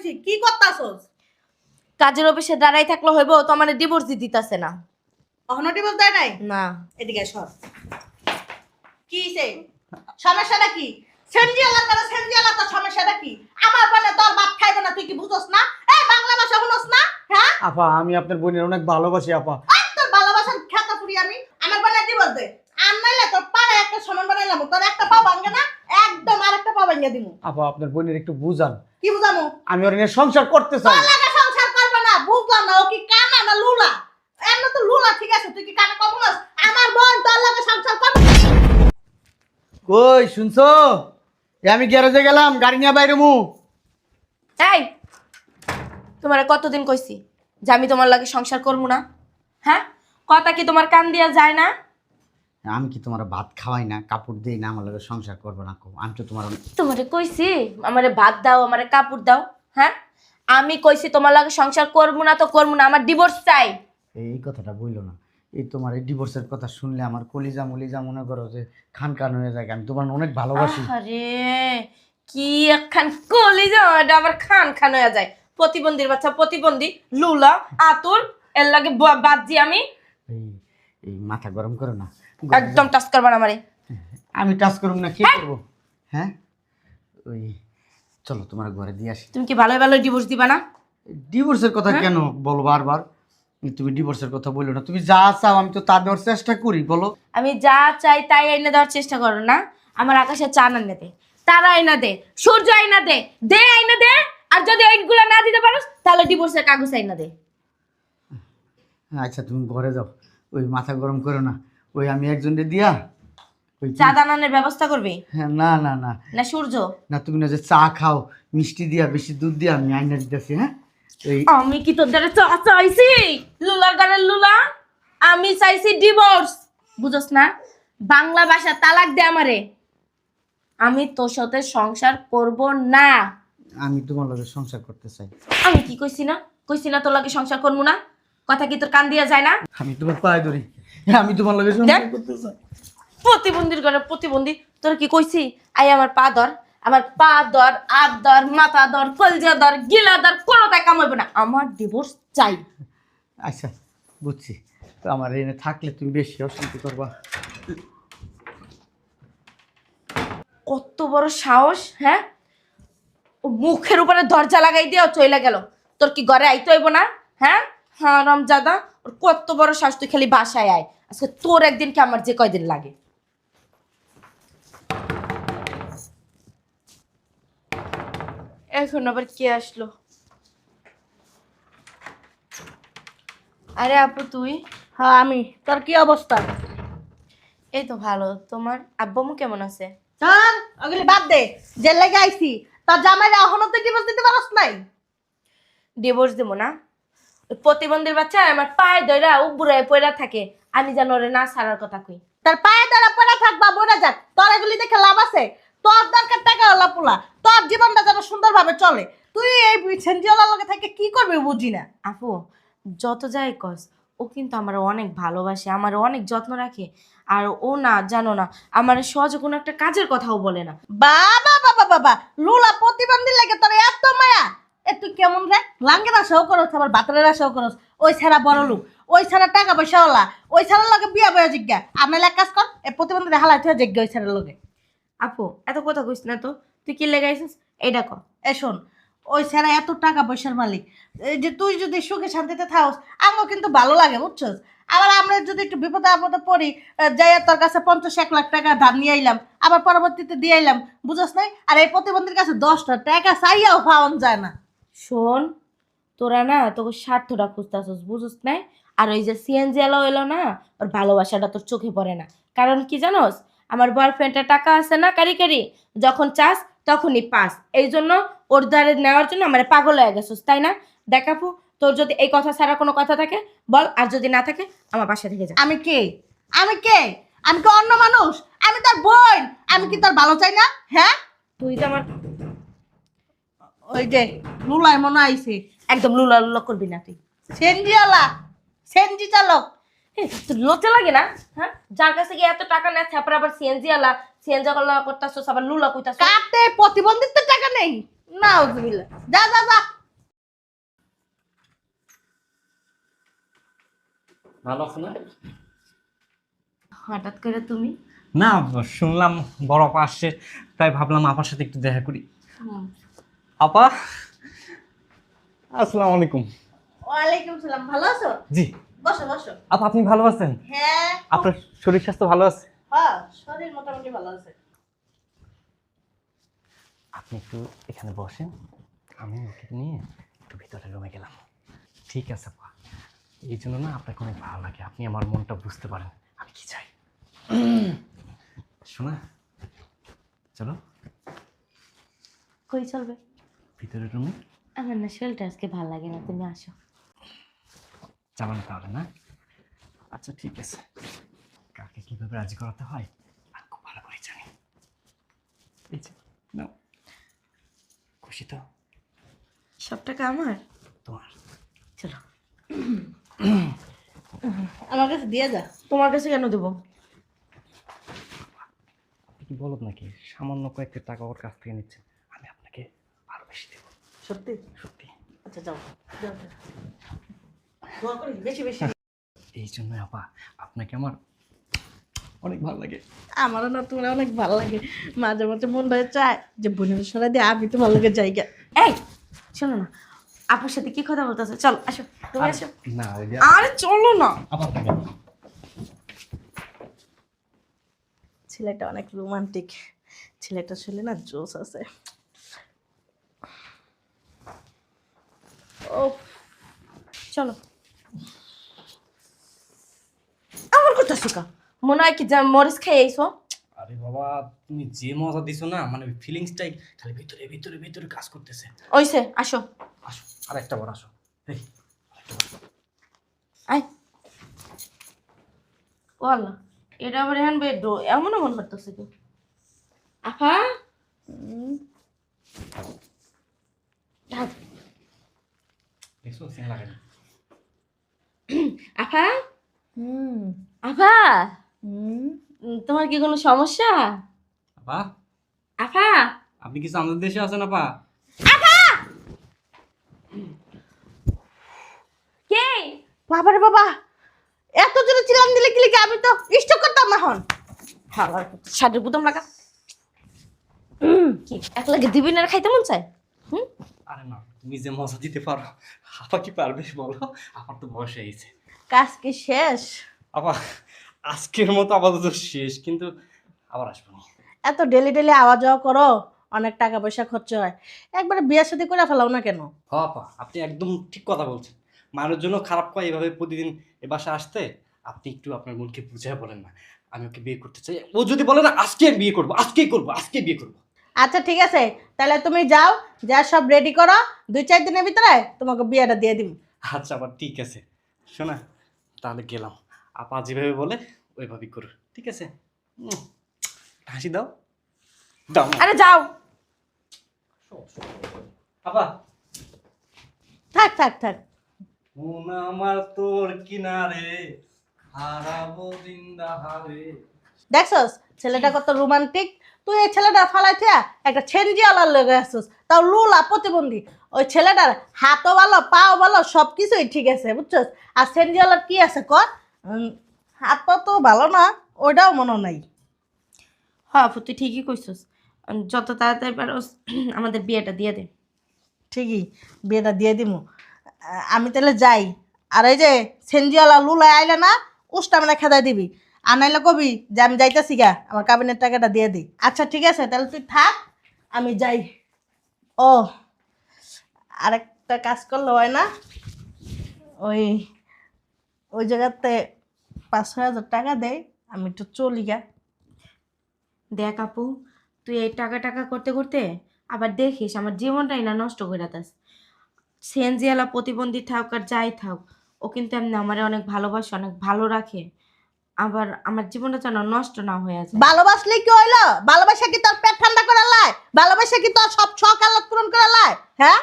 রইছি কি করতাছস? কাজের অফিসে দাঁড়াই থাকলে হইব, তো আমার ডিভোর্স দিতেছে না। অহনো ডিভোর্স দেয় নাই? না। এদিকে সর। কি হইছে? সমস্যাটা কি? সেনজিয়ালার কথা সেনজিয়ালা তো সমস্যাটা কি? আমার বলে তোর বাপ খাইবে না, তুই কি বুঝছস না? এই বাংলা ভাষা শুনছস না? হ্যাঁ? আপা আমি আপনার বোনের অনেক ভালোবাসি আপা। তোর ভালোবাসার খেতা পুরি আমি। আমার বলে ডিভোর্স দে। আর নাইলে তোর পাড়ে একটা সমান বানাইলাম, তোর একটা পা ভাঙবে না, একদম আরেকটা পা ভাঙিয়ে দিমু। আপা আপনার বোনের একটু বুঝান। কি বুঝামু? আমি ওর নিয়ে সংসার করতে চাই। তোর লাগে সংসার করবে না, বুঝলাম না ও কি কানা না লুলা? এমন তো লুলা ঠিক আছে, তুই কি কানা কম না? আমার বোন তোর লাগে সংসার করবে। কই শুনছো? আমি গ্যারেজে গেলাম, গাড়ি নিয়ে বাইরে মু। এই, তোমার কতদিন কইছি যে আমি তোমার লাগে সংসার করবো না? হ্যাঁ, কথা কি তোমার কান দিয়া যায় না? আমি কি তোমার ভাত খাওয়াই না, কাপড় দেই না, আমার লগে সংসার করবে না? আমি তো তোমার তোমারে কইছি আমারে ভাত দাও, আমারে কাপড় দাও। হ্যাঁ, আমি কইছি তোমার লাগে সংসার করবো না তো করবো না, আমার ডিভোর্স চাই। এই কথাটা বইলো না। এই তোমার এই ডিভোর্সের কথা শুনলে আমার কলিজা মলিজা মনে করো যে খান খান হয়ে যায়। আমি তোমার অনেক ভালোবাসি। আরে কি একখান কলিজা, এটা আবার খান খান হয়ে যায়। প্রতিবন্ধীর বাচ্চা, প্রতিবন্ধী লুলা আতুর, এর লাগে বাদজি আমি। এই এই মাথা গরম করো না। একদম টাচ করবা না আমারে। আমি টাচ করুম না, কি করবো? হ্যাঁ ওই চলো তোমার ঘরে দিয়ে আসি। তুমি কি ভালো ভালো ডিভোর্স দিবা না? ডিভোর্সের কথা কেন বলো বারবার? তুমি ডিভোর্সের কথা বললো না। তুমি যা চাও আমি তো তা দেওয়ার চেষ্টা করি, বলো। আমি যা চাই তাই এনে দেওয়ার চেষ্টা করো না। আমার আকাশে চান এনে দে, তারা আইনা দে, সূর্য আইনা দে, দে আইনা দে। আর যদি ওইগুলো না দিতে পারো তাহলে ডিভোর্সের কাগজ আইনা দে। আচ্ছা তুমি ঘরে যাও, ওই মাথা গরম করো না। ওই আমি একজনকে দিয়া ওই চা দানানোর ব্যবস্থা করবি হ্যাঁ, না না না না সূর্য? না, তুমি না যে চা খাও মিষ্টি দিয়া, বেশি দুধ দিয়া, আমি আইনা দিতেছি। হ্যাঁ এই আমি কি তোর দ্বারা চা চাইছি? লুলার গানের লুলা, আমি চাইছি ডিভোর্স। বুঝছ না? বাংলা ভাষা তালাক দে আমারে। আমি তোর সাথে সংসার করব না। আমি তোমার লগে সংসার করতে চাই। আমি কি কইছি না? কইছি না তোর লাগে সংসার করবো না? কথা কি তোর কান দিয়া যায় না? আমি তোমার পায়ে ধরি, আমি তোমার লগে সংসার করতে চাই। প্রতিবন্ধীর ঘরে প্রতিবন্ধী, তোর কি কইছি? আই আমার পা ধর, আমার পা ধর, হাত ধর, মাথা ধর, কলজা ধর, গিলা ধর, কোনোটাই কামাইবে না। আমার ডিভোর্স চাই। আচ্ছা বুঝছি, তো আমার এনে থাকলে তুমি বেশি অশান্তি করবা। কত বড় সাহস! হ্যাঁ, ও মুখের উপরে দরজা লাগাই দিয়ে চইলা গেল। তোর কি ঘরে আইতে হইব না? হ্যাঁ হ্যাঁ রমজাদা, ওর কত বড় সাহস! তুই খালি বাসায় আয়, আজকে তোর একদিন কি আমার যে কয়দিন লাগে। এখন আবার কে আসলো? আরে আপু তুই? হ্যাঁ আমি। তোর কি অবস্থা? এই তো ভালো। তোমার আব্বু আম্মু কেমন আছে? চল ওগুলি বাদ দে, জেল লাগে আইছি। তোর জামাইরা এখনো তুই ডিভোর্স দিতে পারস নাই? ডিভোর্স দেবো না? ওই প্রতিবন্ধীর বাচ্চা আমার পায়ে ধরা উবুড়ায় পড়া থাকে, আমি যেন ওরে না ছাড়ার কথা কই। তার পায়ে ধরা পড়া থাকবা বলে যাক, তোর এগুলি দেখে লাভ আছে? তোর দরকার টাকা হলা পোলা, তোর জীবনটা যেন সুন্দরভাবে চলে। তুই এই সেনজিওয়ালার লগে থেকে কি করবি বুঝি না। আপু যত যাই কস, ও কিন্তু আমার অনেক ভালোবাসে, আমার অনেক যত্ন রাখে। আর ও না জানো না, আমার সহজে কোনো একটা কাজের কথাও বলে না। বাবা বাবা বাবা, লুলা প্রতিবন্ধী লাগে তোর এত মায়া? এ তুই কেমন রে? লাঙ্গের আশাও করস, আবার বাতরের আশাও করস। ওই ছাড়া বড় লোক, ওই ছাড়া টাকা পয়সাওয়ালা, ওই ছাড়ার লগে বিয়া বয়া জিজ্ঞা। আমি এক কাজ কর, এই প্রতিবন্ধী হালাই থেকে জিজ্ঞা ওই ছাড়ার লগে। আপু এত কথা কইস না তো, তুই কি লেগাইছিস এইটা ক। এ শোন, ওই ছাড়া এত টাকা পয়সার মালিক, এই যে তুই যদি সুখে শান্তিতে থাকস আমারও কিন্তু ভালো লাগে বুঝছস। আবার আমরা যদি একটু বিপদে আপদে পড়ি, যাই তোর কাছে 50-1 লাখ টাকা ধার নিয়ে আইলাম, আবার পরবর্তীতে দিয়ে আইলাম, বুঝছস নাই? আর এই প্রতিবন্ধীর কাছে 10টা টাকা চাইয়াও পাওয়া যায় না। শোন, তোরা না তোকে স্বার্থটা খুঁজতেছস, বুঝছ নাই? আর ওই যে সিএনজি এলো এলো না, ওর ভালোবাসাটা তোর চোখে পড়ে না। কারণ কি জানোস, আমার বয়ফ্রেন্ডের টাকা আছে না কারি কারি, যখন চাস তখনই পাস। এই জন্য ওর দ্বারে নেওয়ার জন্য আমার পাগল হয়ে গেছিস, তাই না? দেখাপু, তোর যদি এই কথা ছাড়া কোনো কথা থাকে বল, আর যদি না থাকে আমার বাসা থেকে যা। আমি কে? আমি কে? আমি কি অন্য মানুষ? আমি তোর বোন, আমি কি তোর ভালো চাই না? হ্যাঁ, তুই তো আমার ওই যে লুলাই মনে আইছে, একদম লুলা লুলা করবি না তুই। সেনজিওয়ালা, সেনজি চালক। তোর লজ্জা লাগে না? হ্যাঁ, যার কাছে গিয়ে এত টাকা নেয়, তারপর আবার সিএনজি আলা সিএনজি করতেছস, আবার লুলা কইতাছস। কাটে প্রতিবন্ধিত্বের টাকা নেই না? যা যা যা, ভালো আছো না? হঠাৎ করে তুমি? না, শুনলাম বড় আপা আসছে, তাই ভাবলাম আপার সাথে একটু দেখা করি। আপা, আসসালামু আলাইকুম। ওয়ালাইকুম সালাম, ভালো আছো? জি। বসো বসো। আপা, আপনি ভালো আছেন? হ্যাঁ আপনার শরীর স্বাস্থ্য ভালো আছে? হ্যাঁ, শরীর মোটামুটি ভালো আছে। আপনি একটু এখানে বসেন, আমি ওকে নিয়ে একটু ভিতরে রুমে গেলাম। ঠিক আছে আপা, এই জন্য না আপনাকে অনেক ভালো লাগে, আপনি আমার মনটা বুঝতে পারেন আমি কি চাই। শোনা, চলো কই চলবে? ভিতরে রুমে। আমার না শরীরটা আজকে ভালো লাগে না, তুমি আসো। যাবেন তাহলে না? আচ্ছা ঠিক আছে, কাকে কিভাবে রাজি করাতে হয় আমি খুব ভালো করে জানি। এই যে নাও, খুশি তো? সব টাকা আমার? তোমার। চলো। আমার কাছে দিয়ে যা। তোমার কাছে কেন দেবো? আপনি কি বলত নাকি? সামান্য কয়েকটা টাকা ওর কাছ থেকে নিচ্ছেন, আমি আপনাকে আরো বেশি দেবো। সত্যি? সত্যি। আচ্ছা যাও যাও যাও। দোয়া করি বেশি বেশি। এই জন্য আপা আপনাকে আমার অনেক ভালো লাগে। আমারও না তোমার অনেক ভালো লাগে, মাঝে মাঝে মন হয়ে চায় যে বোনের সরা দিয়ে আমি তোমার লোকের জায়গা। এই শোনো না, আপুর সাথে কি কথা বলতেছো? চলো আসো, তুমি আসো। না ওই যে আরে চলো না। আপা থাকে। ছেলেটা অনেক রোমান্টিক, ছেলেটা শুনলে না জোশ আছে। ও চলো। আমার কথা শুকা মনে হয় কি মরিচ খাই আইসো। আরে বাবা, তুমি যে মজা দিছো না, মানে ফিলিংসটাই খালি ভিতরে ভিতরে ভিতরে কাজ করতেছে। ওইসে আসো। আসো, আর একটা বার আসো। এই আয়। ও আল্লাহ, এটা আবার এখন বেডো এমনও মন করতেছে কি? আফা ঢাক। দেখছো সিং লাগে না? আফা হুম আফা, হুম। তোমার কি কোনো সমস্যা? আপা, আফা আপনি কিছু আমাদের দেশে আছেন আপা? কে? বাবারে বাবা, এত জোরে চিল্লান দিলে কি লিখে আমি তো স্টক করতাম এখন। হালার শাড়ির বুতাম লাগা। কি এক লাগে দিবি না খাইতে মন চায়? হুম। আরে না, তুমি যে মজা দিতে পারো, আপা কি পারবে বলো? আমার তো বয়স হয়ে গেছে। কাজ কি শেষ? আপা, আজকের মতো আপাতত শেষ, কিন্তু আবার আসবো না। এত ডেলি ডেলি আওয়া যাওয়া করো, অনেক টাকা পয়সা খরচ হয়, একবারে বিয়ে শাদী করে ফেলাও না কেন? হ আপা, আপনি একদম ঠিক কথা বলছেন। মানুষ জন্য খারাপ কয় এভাবে প্রতিদিন এ বাসা আসতে। আপনি একটু আপনার মনকে বুঝায় বলেন না, আমি ওকে বিয়ে করতে চাই। ও যদি বলে না আজকে আমি বিয়ে করবো, আজকেই করবো, আজকে বিয়ে করবো। আচ্ছা ঠিক আছে, তাহলে তুমি যাও, যা সব রেডি করো, 2-4 দিনের ভিতরে তোমাকে বিয়েটা দিয়ে দিব। আচ্ছা আবার ঠিক আছে, শোনা তাহলে গেলাম। আপা যেভাবে বলে ওইভাবেই করো, ঠিক আছে? উম, হাসি দাও, দাও না। আরে যাও। আপা, থাক থাক থাক। মন আমার তোর কিনারে, হারাবো জিন্দা হারে। দেখছস ছেলেটা কত রোমান্টিক। তুই এই ছেলেটা ফালাই থিয়া একটা ছেনজিওয়ালার লগে আসছিস, তাও লুলা প্রতিবন্ধী। ওই ছেলেটার হাতও ভালো, পাও ভালো, সব কিছুই ঠিক আছে বুঝছস। আর ছেনজিওয়ালার কি আছে ক? হাত পা তো ভালো না, ওইটাও মনে নাই। হ্যাঁ আপু তুই ঠিকই কইছিস। যত তাড়াতাড়ি পারোস আমাদের বিয়েটা দিয়ে দে। ঠিকই, বিয়েটা দিয়ে দিমু। আমি তাহলে যাই। আর এই যে সেনজিওয়ালা লুলা আইলে না, উষ্টা মানে খেদাই দিবি। আর নাইলে কবি যে আমি যাইতেছি গা, আমার কাবিনের টাকাটা দিয়ে দিই। আচ্ছা ঠিক আছে, তাহলে তুই থাক, আমি যাই। ও আরেকটা কাজ করলে হয় না? ওই ওই জায়গাতে 5-6 হাজার টাকা দেয়, আমি একটু চলি গা। দেখ আপু, তুই এই টাকা টাকা করতে করতে আবার দেখিস আমার জীবনটাই না নষ্ট করে দাস। সেনজিয়ালা প্রতিবন্ধী থাক আর যাই থাক, ও কিন্তু এমনি আমারে অনেক ভালোবাসে, অনেক ভালো রাখে। আবার আমার জীবনটা যেন নষ্ট না হয়ে যায়। ভালোবাসলে কি হইলো? ভালোবাসা কি তোর পেট ঠান্ডা করে লাই? ভালোবাসা কি তোর সব শখ আহ্লাদ পূরণ করে লাই? হ্যাঁ,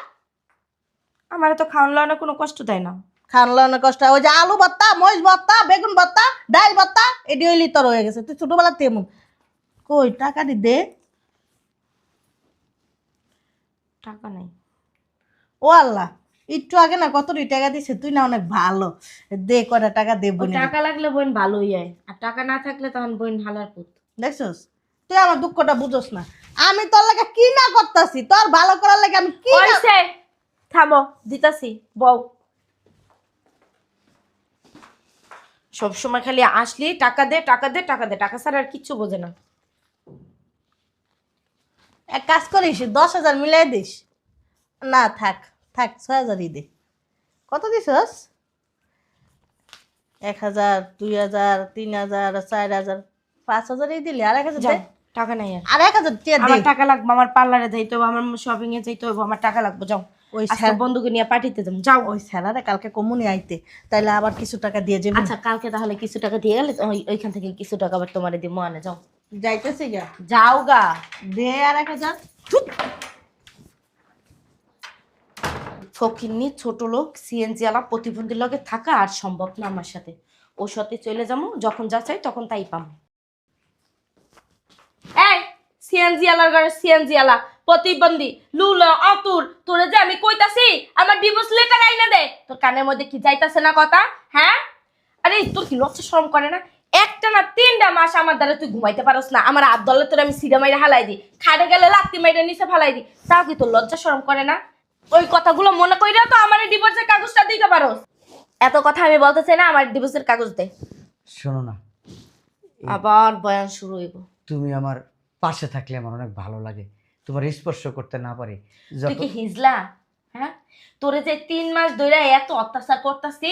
আমার তো খাওয়ান লাওয়ানো কোনো কষ্ট দেয় না। খানলো না কষ্ট। ওই যে আলু ভর্তা, মরিচ ভর্তা, বেগুন ভর্তা, ডাল ভর্তা, এটি হইলি তোর হয়ে গেছে। তুই ছোটবেলা তেমন। কই টাকাটি দে। টাকা নাই। ও আল্লাহ, একটু আগে না কত টাকা দিছে, তুই না অনেক ভালো, দে কয়টা টাকা দে ও বোনের। টাকা লাগলে বোন ভালোই হয়, আর টাকা না থাকলে তখন বোন হালার পুত। দেখছস, তুই আমার দুঃখটা বুঝোস না। আমি তোর লাগে কি না করতেছি, তোর ভালো করার লাগে আমি কি না। ওইসে থামো, দিতাছি বউ। সবসময় খালি আসলি টাকা দে টাকা দে টাকা দে, টাকা ছাড়া আর কিচ্ছু বোঝে না। এক কাজ করিস, 10,000 মিলাই দিস। না থাক থাক, 6,000ই দে। কত দিছস? 1,000, 2,000, 3,000, 4,000, 5,000ই দিলি। আর 1,000 যাও, দে। টাকা নাই আর। আর 1,000 টিয়া দে। আমার টাকা লাগবে, আমার পার্লারে যাইতে হবে, আমার শপিং এ যাইতে হবে, আমার টাকা লাগবে। যাও, ওই আজকে বন্ধুকে নিয়ে পার্টিতে যাবো। যাও। ওই স্যালারে কালকে কমুনি আইতে, তাইলে আবার কিছু টাকা দিয়ে যাবি। আচ্ছা, কালকে তাহলে কিছু টাকা দিয়ে গেলে ওইখান থেকে কিছু টাকা আবার তোমারে দিব, আনে। যাও যাইতেছি গা। যাও গা। দে আর 1,000। ফকিন্নি ছোট লোক, সিএনজি আলা প্রতিবন্ধীর লগে থাকা আর সম্ভব না আমার সাথে। ওর সাথে চলে যাবো, যখন যা চাই তখন তাই পাবো। এই সিএনজি আলার ঘরে সিএনজি আলা প্রতিবন্ধী লুলো অতুর, তোরে যে আমি কইতাছি আমার ডিভোর্স লেটার আইনা দে। তোর কানের মধ্যে কি যাইতাছে না কথা? হ্যাঁ, আরে তোর কি লজ্জা শরম করে না? একটা না 3টা মাস আমার দ্বারা তুই ঘুমাইতে পারস না। আমার আবদলে তোর আমি সিডা মাইরা হালাই দিই, খাড়ে গেলে লাত্তি মাইরা নিচে ফালাই দিই, তাও কি তোর লজ্জা শরম করে না? ওই কথাগুলো মনে কইরা তো আমার ডিভোর্সের কাগজটা দিতে পারোস। এত কথা আমি বলতে চাই না, আমার ডিভোর্সের কাগজ দে। শোনো না, আবার বয়ান শুরু হইব। তুমি আমার পাশে থাকলে আমার অনেক ভালো লাগে। তোমার স্পর্শ করতে না পারি তুই কি হিজলা? হ্যাঁ, তোরে যে 3 মাস ধরে এত অত্যাচার করতাছি,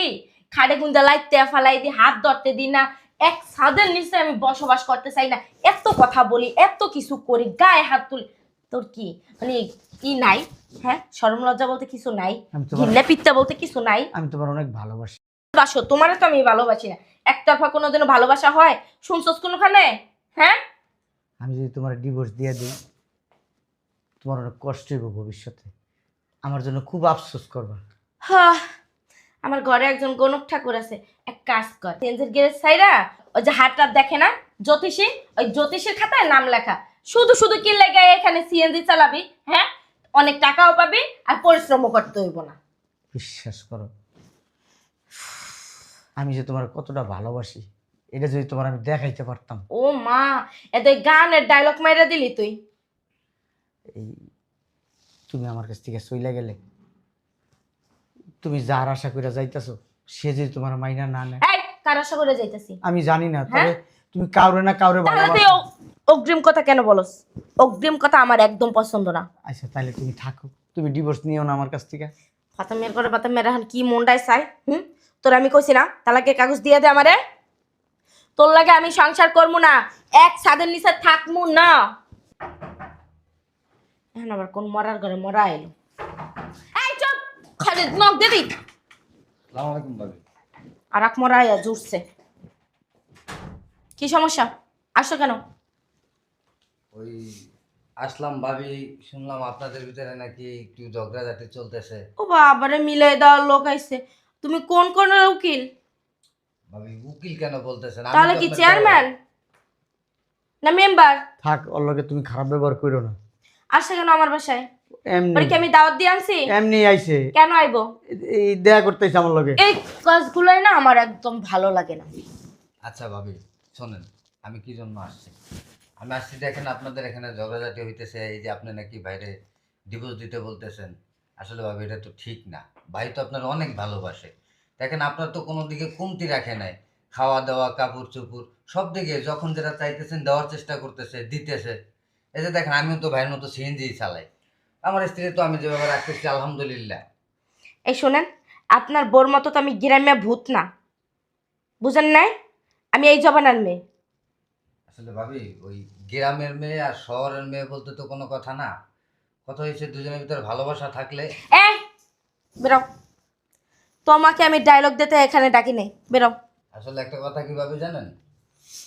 খাড়ে গুঞ্জা লাইতে ফালাই দি, হাত ধরতে দি না, এক ছাদের নিচে আমি বসবাস করতে চাই না, এত কথা বলি, এত কিছু করি, গায়ে হাত তুলি, তোর কি মানে কি নাই? হ্যাঁ, শরম লজ্জা বলতে কিছু নাই? আমি তোমার ঘিন্না পিত্তা বলতে কিছু নাই? আমি তোমার অনেক ভালোবাসি। ভালোবাসো, তোমারে তো আমি ভালোবাসি না। একতরফা কোনোদিনও ভালোবাসা হয় শুনছস কোনখানে? হ্যাঁ, আমি যদি তোমার ডিভোর্স দিয়ে দিই, তোমার অনেক কষ্ট হইব ভবিষ্যতে, আমার জন্য খুব আফসোস করবা। হ্যাঁ, আমার ঘরে একজন গণক ঠাকুর আছে, এক কাজ কর, চেঞ্জের গেরেজ সাইরা ওই যে হাতটা দেখে না জ্যোতিষী, ওই জ্যোতিষীর খাতায় নাম লেখা, শুধু শুধু কি লেগে এখানে সিএনজি চালাবি। হ্যাঁ, অনেক টাকাও পাবি আর পরিশ্রমও করতে হইব না। বিশ্বাস করো, আমি যে তোমার কতটা ভালোবাসি, এটা যদি তোমার আমি দেখাইতে পারতাম। ও মা, এত গানের ডায়লগ মাইরা দিলি তুই। এই তুমি আমার কাছ থেকে চইলা গেলে, তুমি যার আশা করে যাইতেছো, সে যদি তোমার মাইনা না নেয়, এই কার আশা করে যাইতাছি? আমি জানি না, তবে হ্যাঁ? তুমি কাউরে না কাউরে তাহলে তুই ভালোবাসো। অগ্রিম কথা কেন বলস? অগ্রিম কথা আমার একদম পছন্দ না। আচ্ছা তাহলে তুমি থাকো, তুমি ডিভোর্স নিও না আমার কাছ থেকে। ফাতামের করে ফাতামের এখন কি মনটায় চাই? তোর আমি কইছি না তালাকের কাগজ দিয়ে দে আমারে। তোর লাগে আমি সংসার করবো না, এক ছাদের নিচে থাকবো না। এখন আবার কোন মরার ঘরে মরা এলো। এই চুপ, খালি নখ দে দি। আসসালামু আলাইকুম ভাবি। আর এক মরা আয়া জুড়ছে। কি সমস্যা? আসছো কেন? ওই আসলাম ভাবি, শুনলাম আপনাদের ভিতরে নাকি একটু ঝগড়াঝাটি চলতেছে। ও বাবারে, মিলাই দেওয়ার লোক আইছে। তুমি কোন কোন উকিল? ভাবি উকিল কেন বলতেছেন? আমি তাহলে তো কি আপনার চেয়ারম্যান না মেম্বার? থাক, ওর লগে তুমি খারাপ ব্যবহার করো না। আসছে কেন আমার বাসায়? এমনি ওরে কি আমি দাওয়াত দিয়ে আনছি? এমনি আইছে, কেন আইবো? এই দেখা করতেছে আমার লগে। এই কাজগুলোই না আমার একদম ভালো লাগে না। আচ্ছা ভাবি শোনেন, আমি কি জন্য আসছি। আমি আসছি দেখেন আপনাদের এখানে ঝগড়াঝাটি হইতেছে, এই যে আপনি নাকি বাইরে ডিভোর্স দিতে বলতেছেন। আসলে ভাবি এটা তো ঠিক না। ভাই তো আপনার অনেক ভালোবাসে। দেখেন আপনার তো কোনো দিকে কমতি রাখে নাই, খাওয়া দাওয়া কাপড় চোপড় সব দিকে যখন যেটা চাইতেছেন দেওয়ার চেষ্টা করতেছে, দিতেছে। এই যে দেখেন আমিও তো ভাইয়ের মতো সিএনজি চালাই, আমার স্ত্রী তো আমি যেভাবে রাখতেছি আলহামদুলিল্লাহ। এই শোনেন, আপনার বোর মতো তো আমি গ্রামে ভূত না, বুঝেন নাই? আমি এই জবানার মেয়ে। আসলে ভাবি ওই গ্রামের মেয়ে আর শহরের মেয়ে বলতে তো কোনো কথা না। কথা হয়েছে দুজনের ভিতরে ভালোবাসা থাকলে। এই বেরো, তোমাকে আমি ডায়লগ দিতে এখানে ডাকি নেই, বেরো। আসলে একটা কথা কিভাবে জানেন,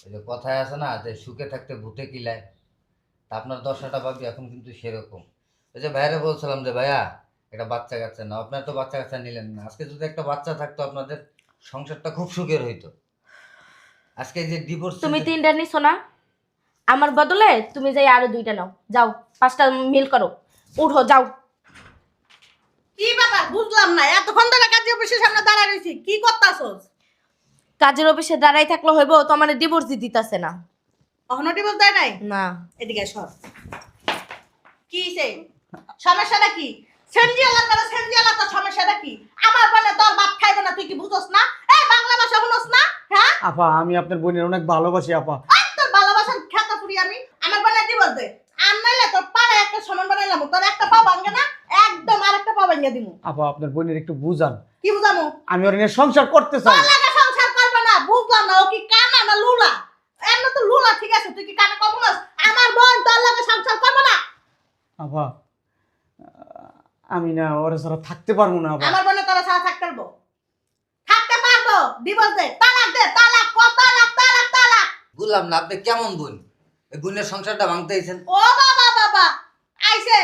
ওই যে কথায় আছে না যে সুখে থাকতে ভূতে কিলায়, তা আপনার দশাটা ভাবি এখন কিন্তু সেরকম। ওই যে ভাইয়ারে বলছিলাম যে ভাইয়া একটা বাচ্চা কাচ্চা না, আপনার তো বাচ্চা কাচ্চা নিলেন না। আজকে যদি একটা বাচ্চা থাকতো আপনাদের সংসারটা খুব সুখের হইতো। আজকে এই যে ডিভোর্স, তুমি 3টা নিছো না, আমার বদলে তুমি যাই আরো 2টা নাও। যাও, 5টা মিল করো, উঠো যাও। কি ব্যাপার বুঝলাম না, এতক্ষণ ধরে কাজী অফিসের সামনে দাঁড়ায় রইছি, কি করতাছস? কাজের অফিসে দাঁড়াই থাকলে হইব, তো আমার ডিভোর্স দিতেছে না। অহনো ডিভোর্স দেয় নাই? না এদিকে সর। কি হইছে? সমস্যাটা কি? সেনজিয়ালা করে সেনজিয়ালা, তো সমস্যাটা কি? আমার বলে তোর বাপ খাইবে না, তুই কি বুঝছস না? এই বাংলা ভাষা শুনছস না? হ্যাঁ, আপা আমি আপনার বোনের অনেক ভালোবাসি আপা। আর তোর ভালোবাসার খেতা পুরি আমি। আমার বলে ডিভোর্স দে, আর নাইলে তোর পাড়ে একটা সমান বানাইলাম, তোর একটা পা ভাঙে না, একদম আরেকটা পা ভাঙিয়ে দিমু। আপা আপনার বোনের একটু বুঝান, কি বুঝামু? আমি ওর নিয়ে সংসার করতে চাই। তোর লাগা সংসার করবে না, বুঝলাম না, ও কি কানা না লুলা? এমন তো লুলা, ঠিক আছে, তুই কি কানে কম নাস? আমার বোন তোর লাগা সংসার করবে না। আপা আমি না ওরা ছাড়া থাকতে পারবো না আপা। আমার বোনে তোরা ছাড়া থাকতে পারবো? থাকতে পারবো? ডিভোর্স দে, তালাক দে, তালাক, কত তালাক, তালাক, তালাক। বুঝলাম না আপনি কেমন বোন, এই বোনের সংসারটা ভাঙতে আইছেন। ও বাবা বাবা, আইছে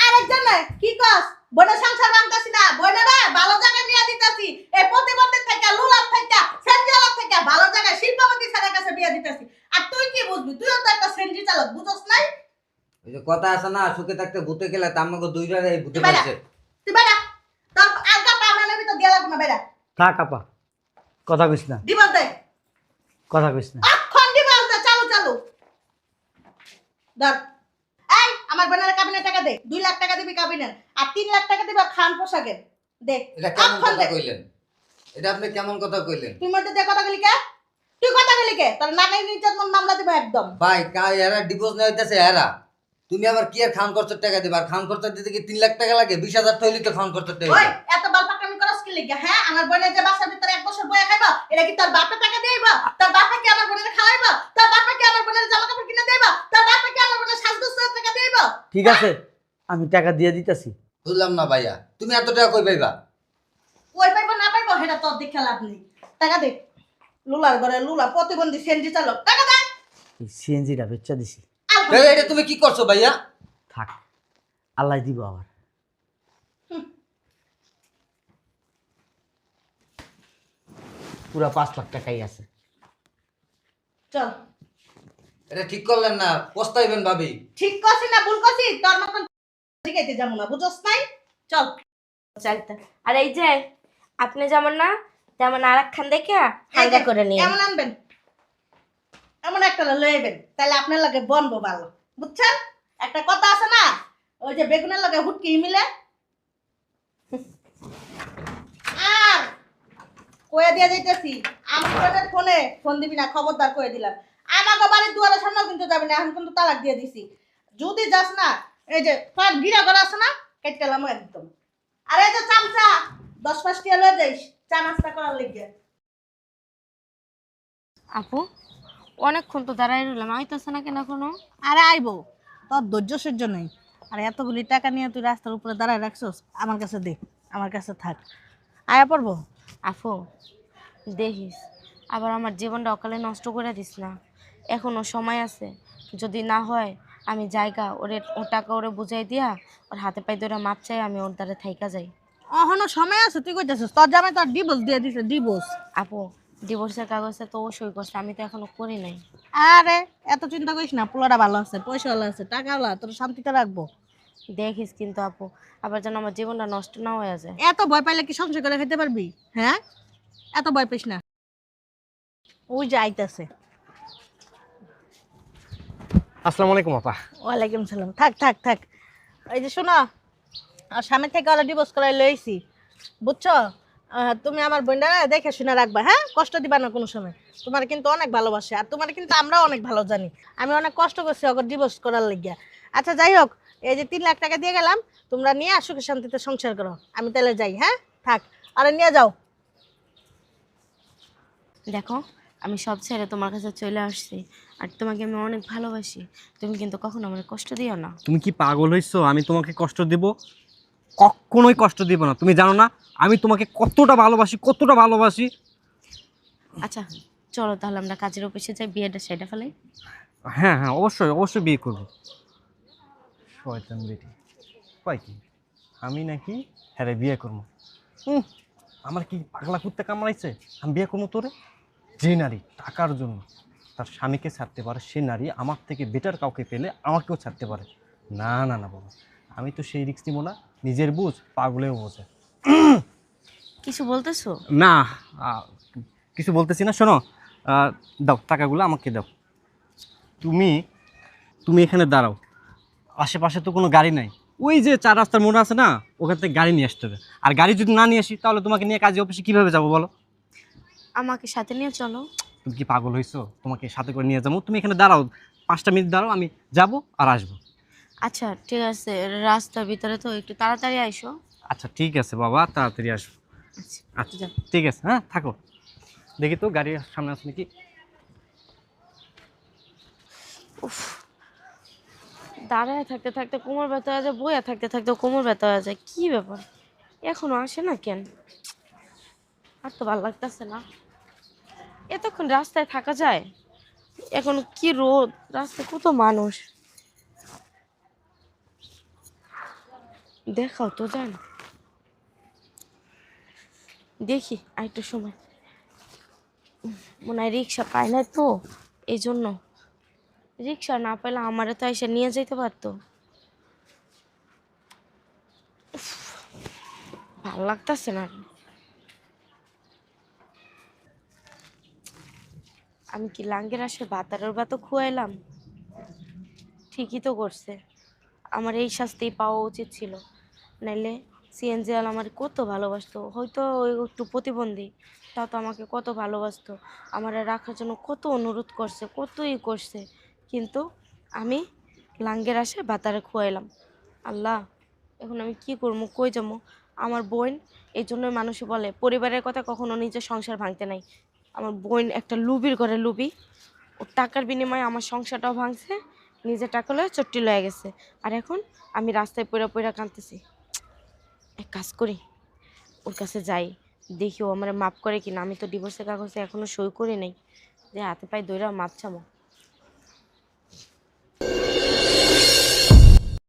আরেকজন নাই, কি কস? বোনের সংসার ভাঙতাছি না, বোনেরা ভালো জায়গায় বিয়া দিতাছি, এই প্রতিবন্ধী থেকে, লুলার থেকে, সেনজিওয়ালার থেকে ভালো জায়গায় শিল্পপতি স্যারের কাছে বিয়া দিতাছি। আর তুই কি বুঝবি? তুইও তো একটা সেনজি চালক, বুঝছস নাই? ওই যে কথা আছে না, সুখে থাকতে ভূতে গেলে তামাকে দুইটারে এই ভূতে তুই বেড়া, পাইছে। তুই বেড়া, তোর আলগা পাবনা ভিতর দিয়া লাগবে না, বেড়া। থাক আপা, কথা কইস না, ডিভোর্স দে, কথা কইস না। অক্ষণ ডিভোর্স দে, চালু চালু। ধর, এই আমার বোনের কাবিনের টাকা দে, 2 লাখ টাকা দিবি কাবিনের, আর 3 লাখ টাকা দিবি খান পোশাকের। দে, এটা কেমন অক্ষণ কথা দে। কইলেন? এটা আপনি কেমন কথা কইলেন? তুই মধ্যে দিয়ে কথা বলি কে? তুই কথা বলি কে? তোর নানাই নির্যাতন মামলা দিব একদম। ভাই এরা ডিভোর্স নেওয়া হইতেছে এরা, তুমি আবার কি আর খান খরচের টাকা দিবা? আর খান খরচ দিতে কি 3 লাখ টাকা লাগে? 20,000 তো হইলে তো খান খরচের টাকা ওই হইবে। এত বালপাকামি করস কি লিগা? হ্যাঁ, আমার বোনের যে বাসার ভিতরে 1 বছর বয়ে খাইবা, এটা কি তোর বাপের টাকা দেইবা? তোর বাপে কি আমার বোনের খাওয়াইবা? তোর বাপে কি আমার বোনের জামা কাপড় কিনে দেইবা? তোর বাপে কি আমার বোনের সাজগোজের টাকা দেইবা? ঠিক আছে আমি টাকা দিয়ে দিতেছি। বুঝলাম না ভাইয়া, তুমি এত টাকা কই পাইবা? ওই পাইবো না পাইবো সেটা তোর দেখে লাভ নেই। টাকা দে। লুলার ঘরে লুলা প্রতিবন্ধী সেনজি চালক, টাকা দে। এই সিএনজিটা বেচা দিছি। এই, এটা তুমি কি করছো ভাইয়া? থাক, আল্লাহ দিব আবার। পুরা 5 লাখ টাকাই আছে। চল, এটা ঠিক করলেন না, পস্তাইবেন ভাবি। ঠিক করছি না ভুল করছি? তোর মতন শিখাইতে যাবো না, বুঝছস নাই? চল। চালতে। আর এই যে আপনি যেমন না তেমন আর একখান দেখে হালকা করে নিয়ে এমন আনবেন, এমন একটা লইবেন, তাহলে আপনার লাগে বনবো ভালো, বুঝছেন? একটা কথা আছে না, ওই যে বেগুনের লগে হুটকি মিলে। আর কয়ে দিয়ে যাইতেছি, আমার ফোনে ফোন দিবি না, খবরদার কয়ে দিলাম। আমাকে বাড়ির দুয়ারের সামনেও কিন্তু যাবি না, এখন কিন্তু তালাক দিয়ে দিছি। যদি যাস না, এই যে তোর গিরা ঘর আছে না, কেটে গেলাম একদম। আর এই যে চামচা 10-5 টিয়া লয়ে যাইস চা নাস্তা করার লেগে। আপু অনেকক্ষণ তো দাঁড়াই রইলাম, আইতাছে না কেন এখনো? আরে আইবো, তোর ধৈর্য সহ্য নেই। আর এতগুলি টাকা নিয়ে তুই রাস্তার উপরে দাঁড়ায় রাখছস, আমার কাছে দে, আমার কাছে থাক, আয়া পড়বো। আপু দেখিস আবার আমার জীবনটা অকালে নষ্ট করে দিস না, এখনো সময় আছে। যদি না হয় আমি জায়গা ওরে, ও টাকা ওরে বুঝাই দিয়া ওর হাতে পায়ে ধরে মাপ চাই, আমি ওর দ্বারা থাইকা যাই। এখনো সময় আছে, তুই কইতেছিস তোর জামাই তোর ডিভোর্স দিয়ে দিছে, ডিভোর্স। আপু ডিভোর্সের কাগজে তো ও সই করছে, আমি তো এখনো করি নাই। আরে এত চিন্তা করিস না, পোলাটা ভালো আছে, পয়সাওয়ালা আছে, টাকাওয়ালা, তোর শান্তিতে রাখবো। দেখিস কিন্তু আপু, আবার যেন আমার জীবনটা নষ্ট না হয়ে যায়। এত ভয় পাইলে কি সংসার করে খেতে পারবি? হ্যাঁ, এত ভয় পাইস না। ওই যে আইতাছে। আসসালামু আলাইকুম আপা। ওয়ালাইকুম সালাম। থাক থাক থাক, এই যে শোনো, আর স্বামী থেকে ওরা ডিভোর্স করাই লইছি, বুঝছো? তুমি আমার বোনটা দেখে শুনে রাখবা, হ্যাঁ? কষ্ট দিবা না কোনো সময়। তোমার কিন্তু অনেক ভালোবাসে, আর তোমার কিন্তু আমরাও অনেক ভালো জানি। আমি অনেক কষ্ট করছি ওকে ডিভোর্স করার লাগিয়া। আচ্ছা যাই হোক, এই যে 3 লাখ টাকা দিয়ে গেলাম, তোমরা নিয়ে সুখে শান্তিতে সংসার করো। আমি তাহলে যাই, হ্যাঁ? থাক, আরে নিয়ে যাও। দেখো আমি সব ছেড়ে তোমার কাছে চলে আসছি, আর তোমাকে আমি অনেক ভালোবাসি, তুমি কিন্তু কখনো আমার কষ্ট দিও না। তুমি কি পাগল হইছো? আমি তোমাকে কষ্ট দেব? কখনোই কষ্ট দিব না। তুমি জানো না আমি তোমাকে কতটা ভালোবাসি, কতটা ভালোবাসি। আচ্ছা চলো তাহলে আমরা কাজের অফিসে যাই, বিয়েটা সেটা ফেলাই। হ্যাঁ হ্যাঁ, অবশ্যই অবশ্যই বিয়ে করবো। শয়তান বেটি কয় কি আমি নাকি হ্যাঁ বিয়ে করবো? আমার কি পাগলা কুত্তে কামড়াইছে আমি বিয়ে করবো তোরে? যে নারী টাকার জন্য তার স্বামীকে ছাড়তে পারে, সে নারী আমার থেকে বেটার কাউকে পেলে আমাকেও ছাড়তে পারে। না না না বাবা, আমি তো সেই রিস্ক নিব না। নিজের বুঝ পাগলেও বোঝে। কিছু বলতেছো? না, কিছু বলতেছি না। শোনো, দাও টাকাগুলো আমাকে দাও। তুমি তুমি এখানে দাঁড়াও, আশেপাশে তো কোনো গাড়ি নাই। ওই যে 4 রাস্তার মোড় আছে না, ওখান থেকে গাড়ি নিয়ে আসতে হবে। আর গাড়ি যদি না নিয়ে আসি তাহলে তোমাকে নিয়ে কাজে অফিসে কীভাবে যাবো বলো? আমাকে সাথে নিয়ে চলো। তুমি কি পাগল হয়েছো? তোমাকে সাথে করে নিয়ে যাবো? তুমি এখানে দাঁড়াও, 5টা মিনিট দাঁড়াও, আমি যাবো আর আসবো। আচ্ছা ঠিক আছে, রাস্তার ভিতরে তো একটু তাড়াতাড়ি আইসো। আচ্ছা ঠিক আছে বাবা, তাড়াতাড়ি আসবো। আচ্ছা আচ্ছা যাও। ঠিক আছে, হ্যাঁ থাকো। দেখি তো গাড়ির সামনে আছে নাকি। উফ, দাঁড়ায় থাকতে থাকতে কোমর ব্যথা হয়ে যায়, বইয়া থাকতে থাকতে কোমর ব্যথা হয়ে যায়, কি ব্যাপার এখনো আসে না কেন? আর তো ভালো লাগতেছে না, এতক্ষণ রাস্তায় থাকা যায়? এখন কি রোদ, রাস্তায় কত মানুষ, দেখাও তো যান। দেখি আরেকটু সময়, মনে হয় রিক্সা পায় না তো, এই জন্য। রিক্সা না পেলে আমারে তো এসে নিয়ে যেতে পারতো। ভালো লাগতেছে না। আমি কি লাঙ্গের আসে বাতারের ভাতও খুয়াইলাম? ঠিকই তো করছে, আমার এই শাস্তি পাওয়া উচিত ছিল। নাইলে সিএনজি আল আমার কত ভালোবাসতো, হয়তো ওই একটু প্রতিবন্ধী, তাও তো আমাকে কত ভালোবাসতো, আমার রাখার জন্য কত অনুরোধ করছে, কতই করছে, কিন্তু আমি লাঙ্গের আসে বাতারে খুয়াইলাম। আল্লাহ, এখন আমি কি করবো, কই যাবো? আমার বোন, এই জন্যই মানুষে বলে পরিবারের কথা কখনো নিজের সংসার ভাঙতে নাই। আমার বোন একটা লুবির ঘরে লুবি, ও টাকার বিনিময়ে আমার সংসারটাও ভাঙছে, নিজের টাকা লয়ে চট্টি লয়ে গেছে। আর এখন আমি রাস্তায় পইরা পইরা কাঁদতেছি। এক কাজ করি, ওর কাছে যাই, দেখি ও আমার মাপ করে কিনা। আমি তো ডিভোর্সের কাগজে এখনো সই করি নাই, যে হাতে পায়ে দইরা মাপ চামো।